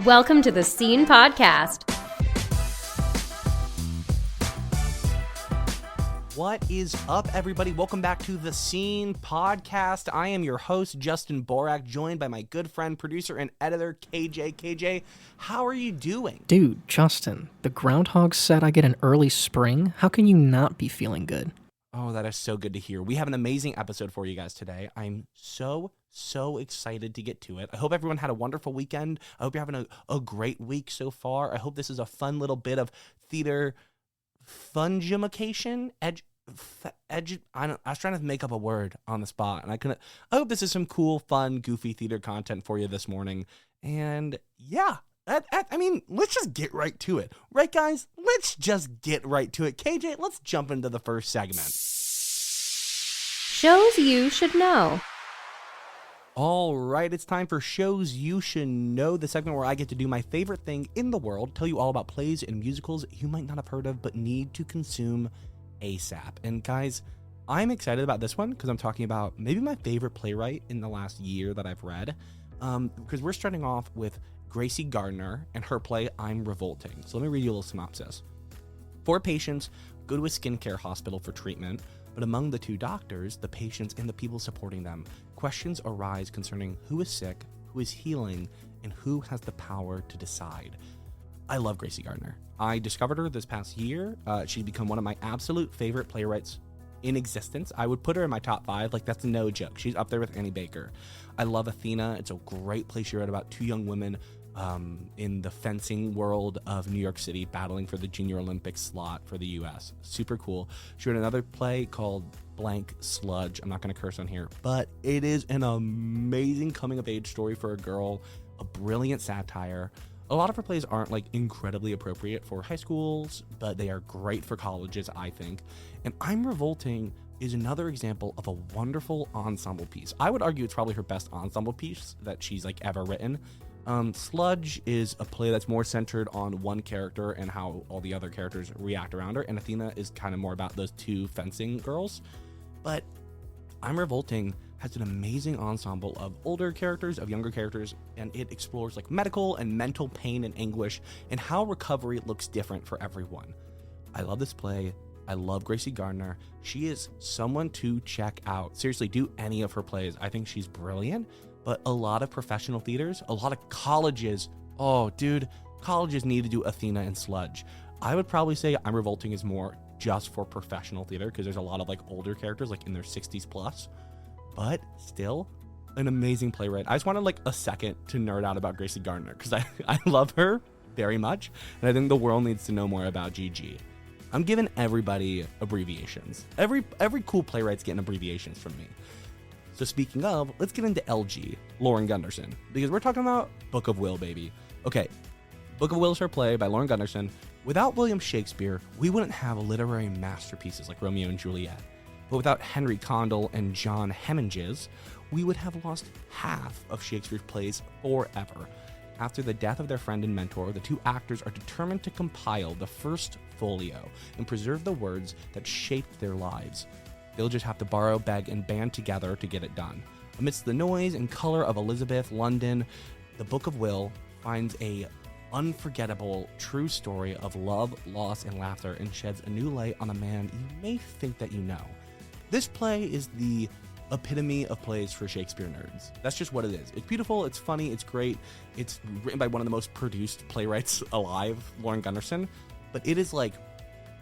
Welcome to the Scene Podcast. What is up, everybody? Welcome back to the Scene Podcast. I am your host, Justin Borak, joined by my good friend, producer, and editor, KJ. KJ, how are you doing? Dude, Justin, the groundhog said I get an early spring. How can you not be feeling good? Oh, that is so good to hear. We have an amazing episode for you guys today. I'm so excited to get to it. I hope everyone had a wonderful weekend. I hope you're having a great week so far. I hope this is a fun little bit of theater fungimacation. I was trying to make up a word on the spot, and I couldn't. I hope this is some cool, fun, goofy theater content for you this morning. And yeah, I mean, let's just get right to it. Right, guys? Let's just get right to it. KJ, let's jump into the first segment. Shows you should know. All right, it's time for Shows You Should Know, the segment where I get to do my favorite thing in the world, tell you all about plays and musicals you might not have heard of but need to consume ASAP. And guys, I'm excited about this one because I'm talking about maybe my favorite playwright in the last year that I've read, because we're starting off with Gracie Gardner and her play, I'm Revolting. So let me read you a little synopsis. 4 patients go to a skincare hospital for treatment, but among the 2 doctors, the patients, and the people supporting them, questions arise concerning who is sick, who is healing, and who has the power to decide. I love Gracie Gardner. I discovered her this past year. She's become one of my absolute favorite playwrights in existence. I would put her in my top 5. Like, that's no joke. She's up there with Annie Baker. I love Athena. It's a great play she wrote about 2 young women in the fencing world of New York City, battling for the Junior Olympics slot for the U.S. Super cool. She wrote another play called Blank Sludge. I'm not going to curse on here, but it is an amazing coming-of-age story for a girl, a brilliant satire. A lot of her plays aren't like incredibly appropriate for high schools, but they are great for colleges, I think. And I'm Revolting is another example of a wonderful ensemble piece. I would argue it's probably her best ensemble piece that she's like ever written. Sludge is a play that's more centered on one character and how all the other characters react around her, and Athena is kind of more about those 2 fencing girls. But I'm Revolting has an amazing ensemble of older characters, of younger characters, and it explores like medical and mental pain and anguish and how recovery looks different for everyone. I love this play. I love Gracie Gardner. She is someone to check out. Seriously, do any of her plays. I think she's brilliant. But a lot of professional theaters, a lot of colleges, colleges need to do Athena and Sludge. I would probably say I'm Revolting is more just for professional theater because there's a lot of like older characters like in their 60s plus, but still an amazing playwright. I just wanted like a second to nerd out about Gracie Gardner because I love her very much, and I think the world needs to know more about GG. I'm giving everybody abbreviations. Every cool playwright's getting abbreviations from me. So speaking of, let's get into LG, Lauren Gunderson, because we're talking about Book of Will, baby. Okay, Book of Will is her play by Lauren Gunderson. Without William Shakespeare, we wouldn't have literary masterpieces like Romeo and Juliet. But without Henry Condell and John Hemingway, we would have lost half of Shakespeare's plays forever. After the death of their friend and mentor, the 2 actors are determined to compile the first folio and preserve the words that shaped their lives. They'll just have to borrow, beg, and band together to get it done. Amidst the noise and color of Elizabeth, London, the Book of Will finds a unforgettable, true story of love, loss, and laughter and sheds a new light on a man you may think that you know. This play is the epitome of plays for Shakespeare nerds. That's just what it is. It's beautiful, it's funny, it's great. It's written by one of the most produced playwrights alive, Lauren Gunderson, but it is like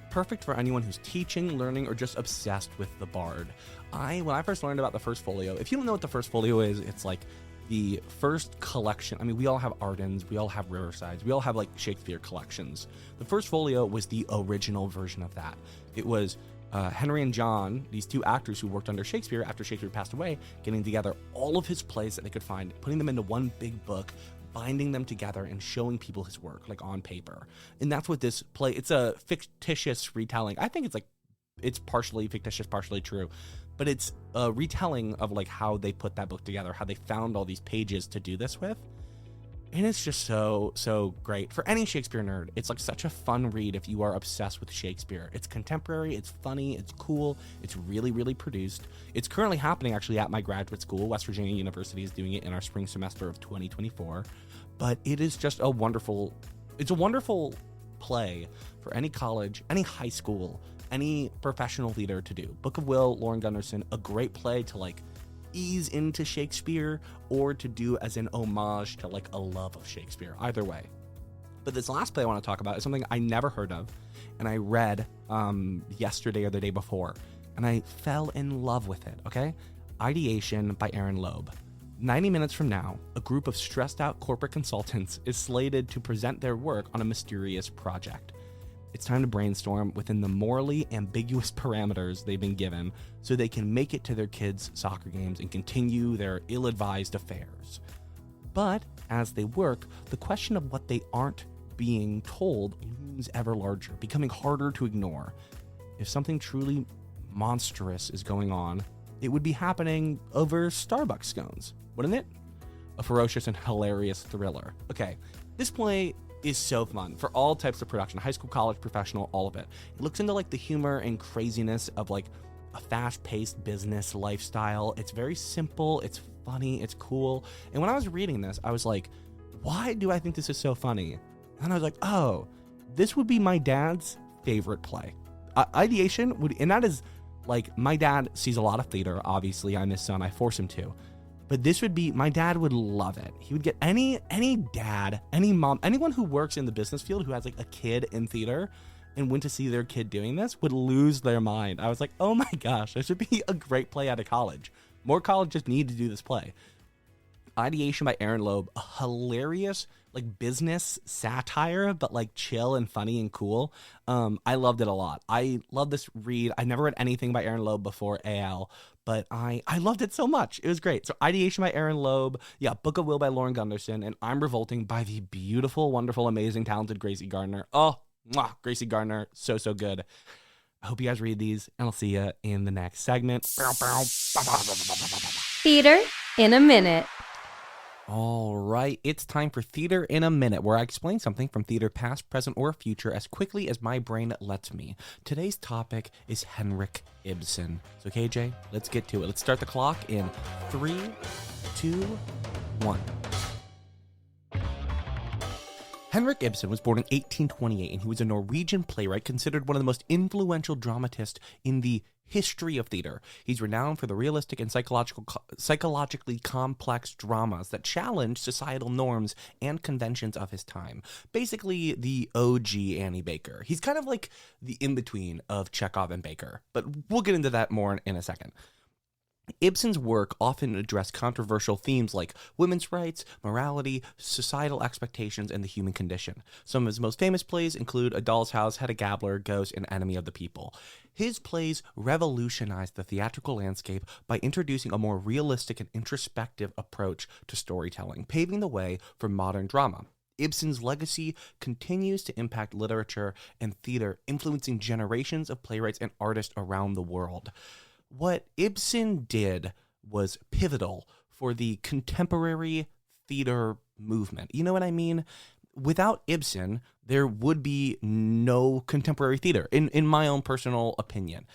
perfect for anyone who's teaching, learning, or just obsessed with the bard. When I first learned about the first folio, if you don't know what the first folio is, it's like the first collection. I mean, we all have Ardens, we all have Riversides, we all have like Shakespeare collections. The first folio was the original version of that. It was Henry and John, these 2 actors who worked under Shakespeare after Shakespeare passed away, getting together all of his plays that they could find, putting them into one big book, binding them together and showing people his work like on paper. And that's what this play, it's a fictitious retelling. I think it's partially fictitious, partially true, but it's a retelling of like how they put that book together, how they found all these pages to do this with. And it's just so great. For any Shakespeare nerd, it's like such a fun read if you are obsessed with Shakespeare. It's contemporary, it's funny, it's cool, it's really produced. It's currently happening actually at my graduate school. West Virginia University is doing it in our spring semester of 2024. But it is just a wonderful play for any college, any high school, any professional theater to do. Book of Will, Lauren Gunnarsson, a great play to like ease into Shakespeare or to do as an homage to like a love of Shakespeare, either way. But this last play I want to talk about is something I never heard of, and I read yesterday or the day before, and I fell in love with it, okay? Ideation by Aaron Loeb. 90 minutes from now, a group of stressed out corporate consultants is slated to present their work on a mysterious project. It's time to brainstorm within the morally ambiguous parameters they've been given so they can make it to their kids' soccer games and continue their ill-advised affairs. But as they work, the question of what they aren't being told looms ever larger, becoming harder to ignore. If something truly monstrous is going on, it would be happening over Starbucks scones, wouldn't it? A ferocious and hilarious thriller. Okay, this play is so fun for all types of production, high school, college, professional, all of it. It looks into like the humor and craziness of like a fast-paced business lifestyle. It's very simple, it's funny, it's cool. And when I was reading this, I was like, why do I think this is so funny? And I was like, oh, this would be my dad's favorite play. Ideation would, and that is like, my dad sees a lot of theater, obviously. I'm his son, I force him to. But this would be, my dad would love it. He would get any dad, any mom, anyone who works in the business field who has like a kid in theater and went to see their kid doing this would lose their mind. I was like, oh my gosh, this would be a great play out of college. More colleges need to do this play. Ideation by Aaron Loeb, a hilarious like business satire, but like chill and funny and cool. I loved it a lot. I love this read. I never read anything by Aaron Loeb before AL, but I loved it so much. It was great. So Ideation by Aaron Loeb, yeah, Book of Will by Lauren Gunnarsson, and I'm Revolting by the beautiful, wonderful, amazing, talented Gracie Gardner. Oh, mwah, Gracie Gardner, so good. I hope you guys read these, and I'll see you in the next segment. Theater in a minute. All right, it's time for Theater in a Minute, where I explain something from theater past, present, or future as quickly as my brain lets me. Today's topic is Henrik Ibsen. So KJ, let's get to it. Let's start the clock in 3, 2, 1. Henrik Ibsen was born in 1828, and he was a Norwegian playwright considered one of the most influential dramatists in the history of theater. He's renowned for the realistic and psychologically complex dramas that challenge societal norms and conventions of his time. Basically, the OG Annie Baker. He's kind of like the in-between of Chekhov and Baker, but we'll get into that more in a second. Ibsen's work often addressed controversial themes like women's rights, morality, societal expectations, and the human condition. Some of his most famous plays include A Doll's House, Hedda Gabler, Ghost, and Enemy of the People. His plays revolutionized the theatrical landscape by introducing a more realistic and introspective approach to storytelling, paving the way for modern drama. Ibsen's legacy continues to impact literature and theater, influencing generations of playwrights and artists around the world. What Ibsen did was pivotal for the contemporary theater movement. You know what I mean? Without Ibsen, there would be no contemporary theater, in my own personal opinion.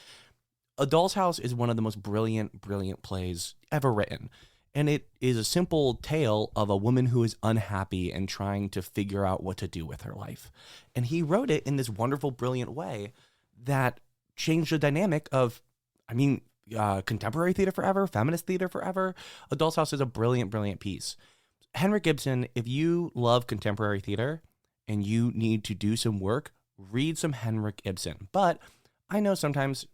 A Doll's House is one of the most brilliant plays ever written. And it is a simple tale of a woman who is unhappy and trying to figure out what to do with her life. And he wrote it in this wonderful, brilliant way that changed the dynamic of, contemporary theater forever, feminist theater forever. A Doll's House is a brilliant piece. Henrik Ibsen, if you love contemporary theater and you need to do some work, read some Henrik Ibsen. But I know sometimes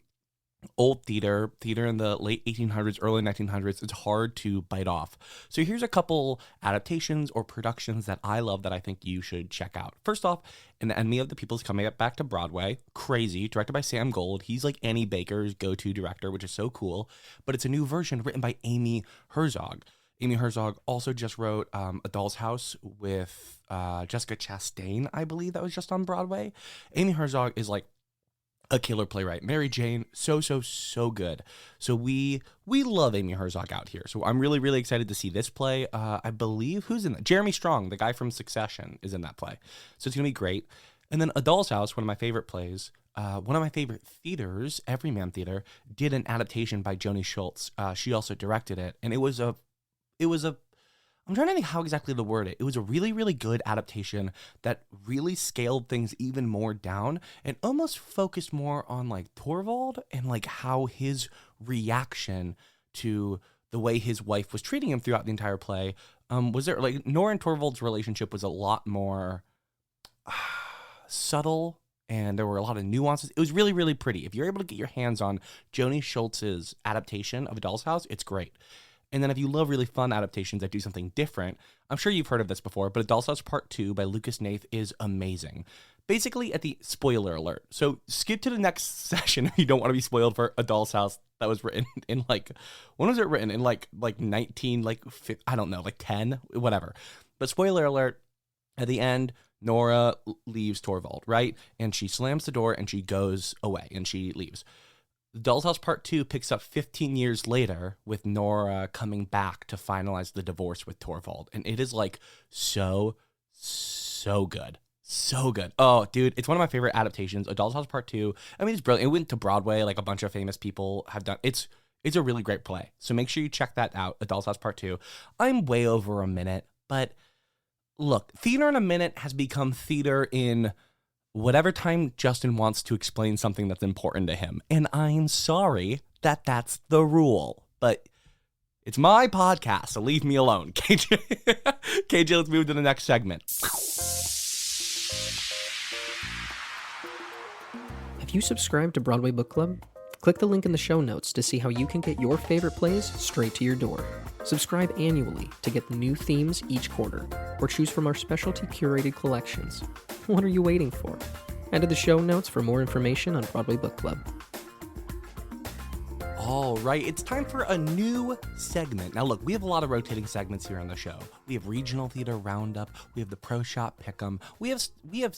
old theater in the late 1800s, early 1900s, it's hard to bite off. So here's a couple adaptations or productions that I love that I think you should check out. First off, An Enemy of the People is coming back to Broadway. Crazy, directed by Sam Gold. He's like Annie Baker's go-to director, which is so cool. But it's a new version written by Amy Herzog. Amy Herzog also just wrote A Doll's House with Jessica Chastain, I believe, that was just on Broadway. Amy Herzog is like a killer playwright. Mary Jane, so good. So we love Amy Herzog out here. So I'm really, really excited to see this play. I believe, who's in that? Jeremy Strong, the guy from Succession, is in that play. So it's going to be great. And then A Doll's House, one of my favorite plays, one of my favorite theaters, Everyman Theater, did an adaptation by Joni Schultz. She also directed it. And it was a I'm trying to think how exactly to word it. It was a really, really good adaptation that really scaled things even more down and almost focused more on like Torvald and like how his reaction to the way his wife was treating him throughout the entire play. Was there like Nora and Torvald's relationship was a lot more subtle, and there were a lot of nuances. It was really, really pretty. If you're able to get your hands on Joni Schultz's adaptation of A Doll's House, it's great. And then if you love really fun adaptations that do something different, I'm sure you've heard of this before, but A Doll's House Part 2 by Lucas Nath is amazing. Basically, at the spoiler alert. So skip to the next session if you don't want to be spoiled for A Doll's House that was written in like, when was it written? In like 19, like, I don't know, like 10, whatever. But spoiler alert, at the end, Nora leaves Torvald, right? And she slams the door and she goes away and she leaves. The Doll's House Part 2 picks up 15 years later with Nora coming back to finalize the divorce with Torvald. And it is like so good. So good. Oh, dude, it's one of my favorite adaptations. A Doll's House Part 2. I mean, it's brilliant. It went to Broadway, like a bunch of famous people have done. It's a really great play. So make sure you check that out, A Doll's House Part 2. I'm way over a minute, but look, theater in a minute has become theater in whatever time Justin wants to explain something that's important to him. And I'm sorry that that's the rule, but it's my podcast, so leave me alone. KJ, let's move to the next segment. Have you subscribed to Broadway Book Club? Click the link in the show notes to see how you can get your favorite plays straight to your door. Subscribe annually to get new themes each quarter, or choose from our specialty curated collections. What are you waiting for? Head to the show notes for more information on Broadway Book Club. All right, it's time for a new segment. Now, look, we have a lot of rotating segments here on the show. We have Regional Theater Roundup. We have the Pro Shop Pick'em. We have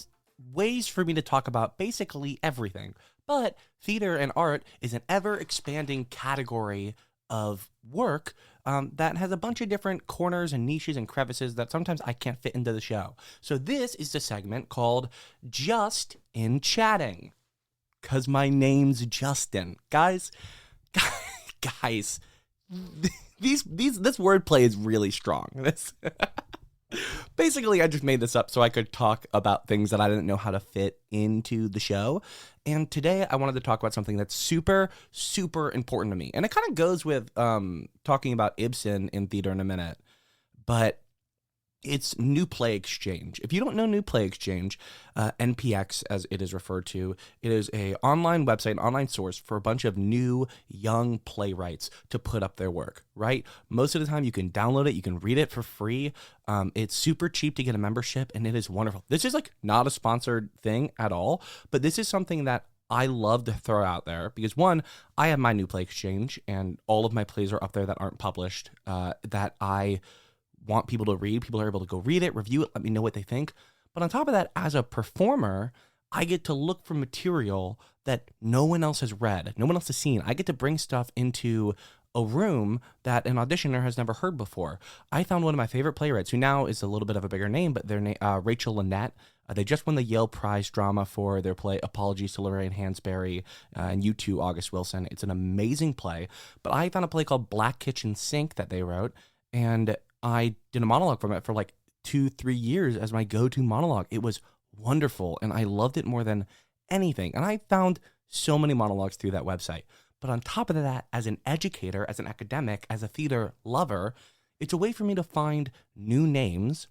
ways for me to talk about basically everything. But theater and art is an ever-expanding category of work that has a bunch of different corners and niches and crevices that sometimes I can't fit into the show. So this is the segment called Just in Chatting, because my name's Justin. Guys, this wordplay is really strong. Basically, I just made this up so I could talk about things that I didn't know how to fit into the show. And today I wanted to talk about something that's super, super important to me. And it kind of goes with talking about Ibsen in theater in a minute. But it's New Play Exchange. If you don't know New Play Exchange, NPX as it is referred to, it is an online website, an online source for a bunch of new young playwrights to put up their work, right? Most of the time you can download it, you can read it for free. It's super cheap to get a membership, and it is wonderful. This is like not a sponsored thing at all, but this is something that I love to throw out there because, one, I have my New Play Exchange, and all of my plays are up there that aren't published, that I want people to read. People are able to go read it, review it, let me know what they think. But on top of that, as a performer, I get to look for material that no one else has read, no one else has seen. I get to bring stuff into a room that an auditioner has never heard before. I found one of my favorite playwrights, who now is a little bit of a bigger name, but their name, Rachel Lynette. They just won the Yale Prize drama for their play Apologies to Lorraine Hansberry and You Too, August Wilson. It's an amazing play. But I found a play called Black Kitchen Sink that they wrote, and I did a monologue from it for like 2-3 years as my go-to monologue. It was wonderful, and I loved it more than anything. And I found so many monologues through that website. But on top of that, as an educator, as an academic, as a theater lover, it's a way for me to find new names.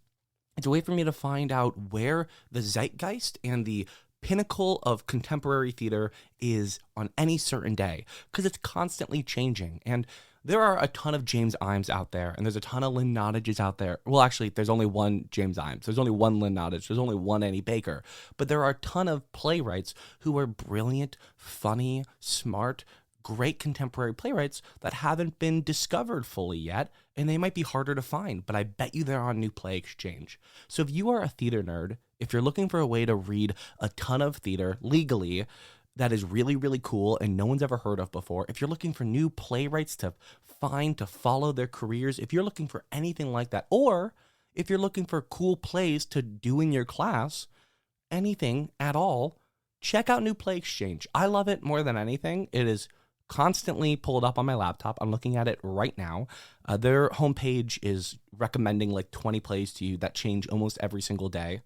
It's a way for me to find out where the zeitgeist and the pinnacle of contemporary theater is on any certain day, because it's constantly changing. And there are a ton of James Imes out there, and there's a ton of Lynn Nottages out there. Well, actually, there's only one James Imes. There's only one Lynn Nottage. There's only one Annie Baker. But there are a ton of playwrights who are brilliant, funny, smart, great contemporary playwrights that haven't been discovered fully yet, and they might be harder to find, but I bet you they're on New Play Exchange. So if you are a theater nerd, if you're looking for a way to read a ton of theater legally, that is really, really cool and no one's ever heard of before, if you're looking for new playwrights to find to follow their careers, if you're looking for anything like that, or if you're looking for cool plays to do in your class, anything at all, check out New Play Exchange. I love it more than anything. It is constantly pulled up on my laptop. I'm looking at it right now. Their homepage is recommending like 20 plays to you that change almost every single day.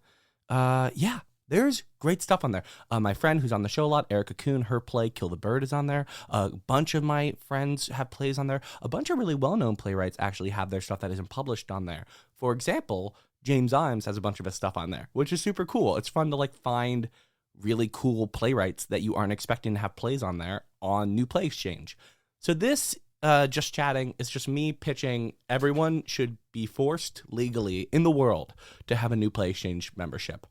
Yeah, there's great stuff on there. My friend who's on the show a lot, Erica Kuhn, her play Kill the Bird is on there. A bunch of my friends have plays on there. A bunch of really well-known playwrights actually have their stuff that isn't published on there. For example, James Imes has a bunch of his stuff on there, which is super cool. It's fun to like find really cool playwrights that you aren't expecting to have plays on there on New Play Exchange. So this Just Chatting is just me pitching everyone should be forced legally in the world to have a New Play Exchange membership.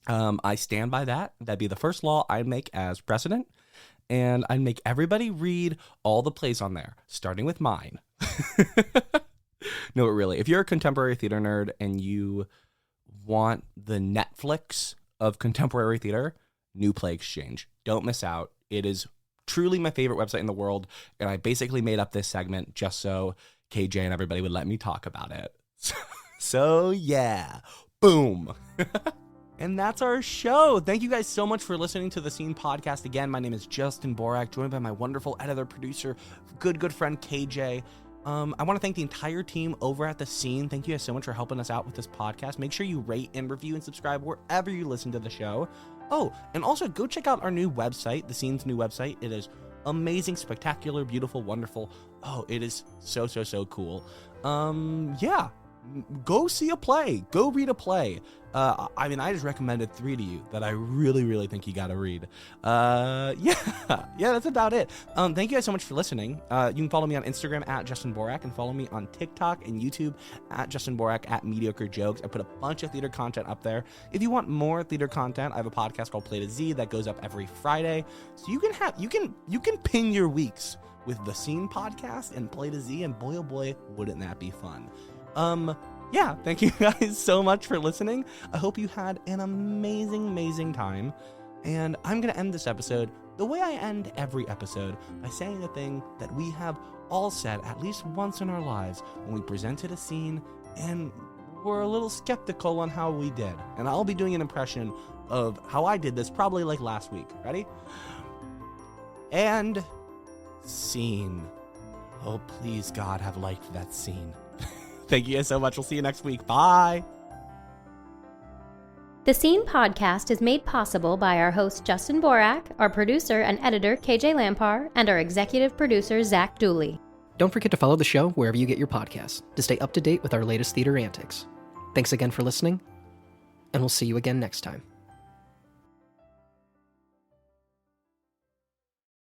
I stand by that. That'd be the first law I'd make as president, and I'd make everybody read all the plays on there, starting with mine. No, really, if you're a contemporary theater nerd and you want the Netflix of contemporary theater, New Play Exchange. Don't miss out. It is truly my favorite website in the world, and I basically made up this segment just so KJ and everybody would let me talk about it. So yeah, boom. And that's our show. Thank you guys so much for listening to the Scene Podcast. Again, my name is Justin Borak, joined by my wonderful editor, producer, good friend KJ. I want to thank the entire team over at The Scene. Thank you guys so much for helping us out with this podcast. Make sure you rate and review and subscribe wherever you listen to the show. Oh, and also go check out our new website, The Scene's new website. It is amazing, spectacular, beautiful, wonderful. Oh, it is so cool. Yeah, go see a play. Go read a play. I mean, I just recommended 3 to you that I really think you gotta read. Yeah, that's about it. Thank you guys so much for listening. You can follow me on Instagram at Justin Borak and follow me on TikTok and YouTube at Justin Borak at Mediocre Jokes. I put a bunch of theater content up there. If you want more theater content, I have a podcast called Play to Z that goes up every Friday. So you can pin your weeks with the Scene Podcast and Play to Z, and boy oh boy, wouldn't that be fun. Yeah, thank you guys so much for listening. I hope you had an amazing time. And I'm going to end this episode the way I end every episode, by saying a thing that we have all said at least once in our lives when we presented a scene and we're a little skeptical on how we did. And I'll be doing an impression of how I did this probably like last week. Ready? And scene. Oh, please, God, have liked that scene. Thank you guys so much. We'll see you next week. Bye. The Scene Podcast is made possible by our host Justin Borak, our producer and editor KJ Lampar, and our executive producer Zach Dulli. Don't forget to follow the show wherever you get your podcasts to stay up to date with our latest theater antics. Thanks again for listening, and we'll see you again next time.